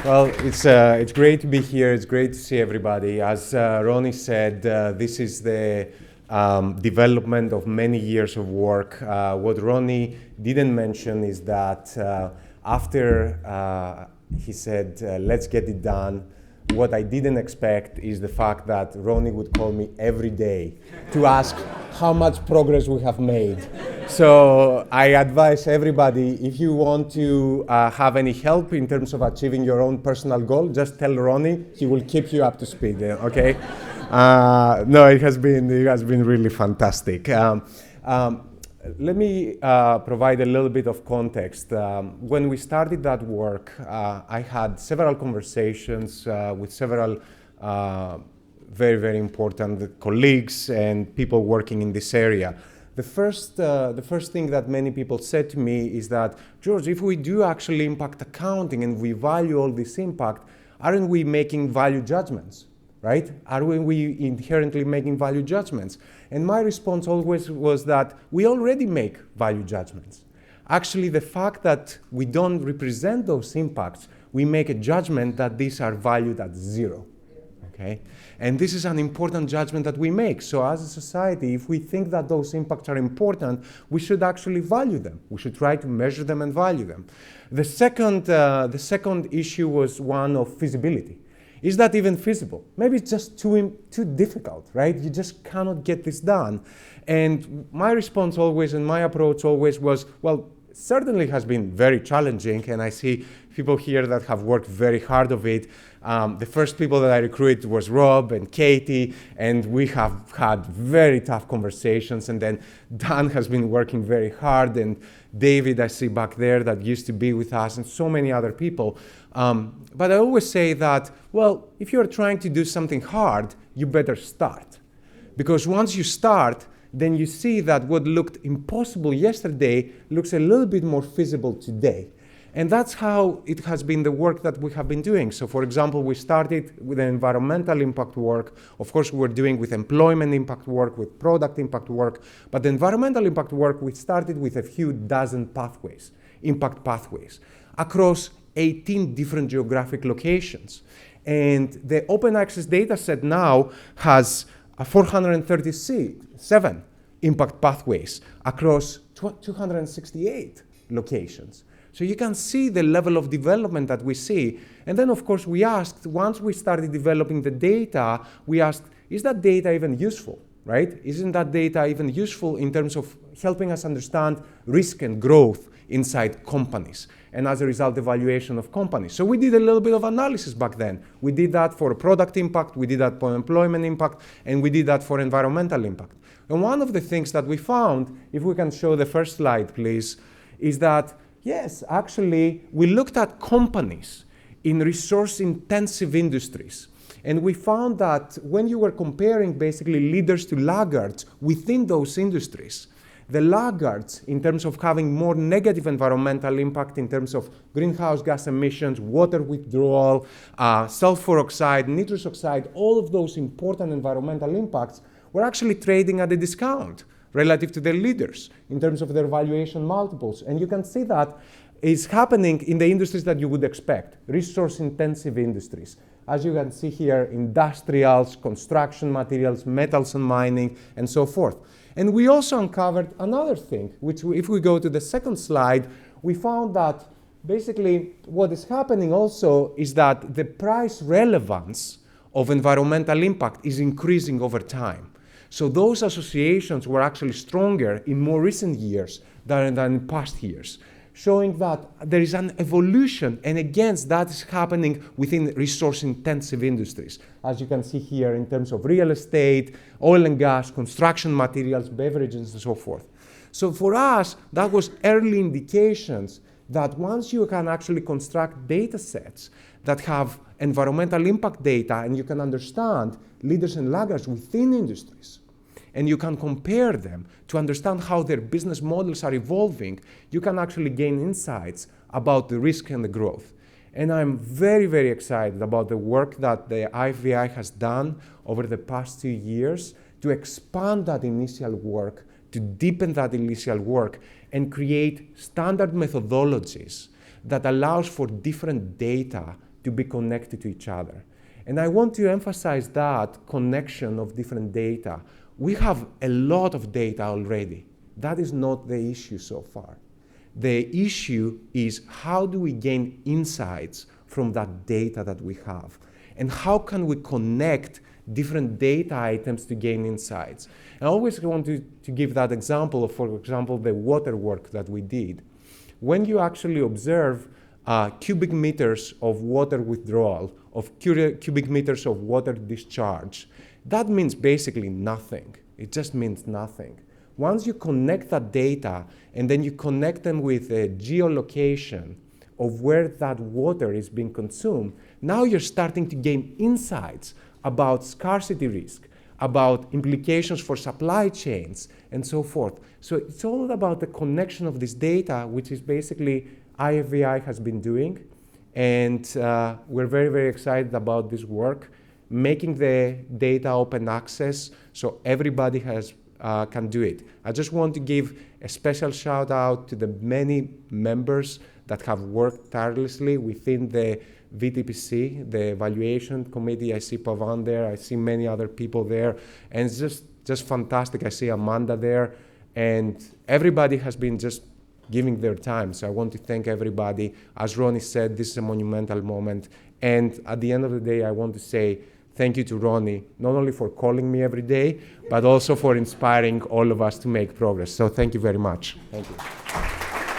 Well, it's great to be here. It's great to see everybody. As Ronnie said, this is the development of many years of work. What Ronnie didn't mention is that after he said, let's get it done, what I didn't expect is the fact that Ronnie would call me every day to ask how much progress we have made. So I advise everybody, if you want to have any help in terms of achieving your own personal goal, just tell Ronnie. He will keep you up to speed, okay? No, it has been really fantastic. Let me provide a little bit of context. When we started that work, I had several conversations with several very, very important colleagues and people working in this area. The first thing that many people said to me is that, George, if we do actually impact accounting and we value all this impact, aren't we making value judgments? Right? Are we inherently making value judgments? And my response always was that we already make value judgments. Actually, the fact that we don't represent those impacts, we make a judgment that these are valued at zero. Okay? And this is an important judgment that we make. So as a society, if we think that those impacts are important, we should actually value them. We should try to measure them and value them. The second issue was one of feasibility. Is that even feasible? Maybe it's just too difficult, right? You just cannot get this done. And my response always and my approach always was, well, certainly has been very challenging, and I see people here that have worked very hard of it. The first people that I recruited was Rob and Katie, and we have had very tough conversations, and then Dan has been working very hard, and David I see back there that used to be with us, and so many other people. But I always say that, well, if you're trying to do something hard, you better start. Because once you start, then you see that what looked impossible yesterday looks a little bit more feasible today. And that's how it has been the work that we have been doing. So for example, we started with environmental impact work. Of course, we're doing with employment impact work, with product impact work. But the environmental impact work, we started with a few dozen pathways, impact pathways, across 18 different geographic locations. And the open access data set now has 437 impact pathways across 268 locations. So you can see the level of development that we see. And then, of course, we asked, once we started developing the data, we asked, is that data even useful, right? Isn't that data even useful in terms of helping us understand risk and growth inside companies? And as a result, evaluation of companies. So we did a little bit of analysis back then. We did that for product impact, we did that for employment impact, and we did that for environmental impact. And one of the things that we found, if we can show the first slide, please, is that, yes, actually, we looked at companies in resource-intensive industries. And we found that when you were comparing basically leaders to laggards within those industries, the laggards, in terms of having more negative environmental impact in terms of greenhouse gas emissions, water withdrawal, sulfur oxide, nitrous oxide, all of those important environmental impacts were actually trading at a discount relative to their leaders in terms of their valuation multiples. And you can see that is happening in the industries that you would expect, resource-intensive industries. As you can see here, industrials, construction materials, metals and mining, and so forth. And we also uncovered another thing, which if we go to the second slide, we found that basically what is happening also is that the price relevance of environmental impact is increasing over time. So those associations were actually stronger in more recent years than in past years, showing that there is an evolution, and again, that is happening within resource-intensive industries, as you can see here in terms of real estate, oil and gas, construction materials, beverages, and so forth. So for us, that was early indications that once you can actually construct data sets that have environmental impact data, and you can understand leaders and laggards within industries, and you can compare them to understand how their business models are evolving, you can actually gain insights about the risk and the growth. And I'm very, very excited about the work that the IFVI has done over the past 2 years to expand that initial work, to deepen that initial work, and create standard methodologies that allows for different data to be connected to each other. And I want to emphasize that connection of different data. We have a lot of data already. That is not the issue so far. The issue is how do we gain insights from that data that we have? And how can we connect different data items to gain insights? I always want to give that example of, for example, the water work that we did. When you actually observe cubic meters of water withdrawal, of cubic meters of water discharge, that means basically nothing. It just means nothing. Once you connect that data and then you connect them with a geolocation of where that water is being consumed, now you're starting to gain insights about scarcity risk, about implications for supply chains, and so forth. So it's all about the connection of this data, which is basically IFVI has been doing. And we're very, very excited about this work, making the data open access so everybody can do it. I just want to give a special shout out to the many members that have worked tirelessly within the VTPC, the Valuation Committee. I see Pavan there, I see many other people there, and it's just fantastic. I see Amanda there, and everybody has been just giving their time. So I want to thank everybody. As Ronnie said, this is a monumental moment. And at the end of the day, I want to say thank you to Ronnie, not only for calling me every day, but also for inspiring all of us to make progress. So thank you very much. Thank you.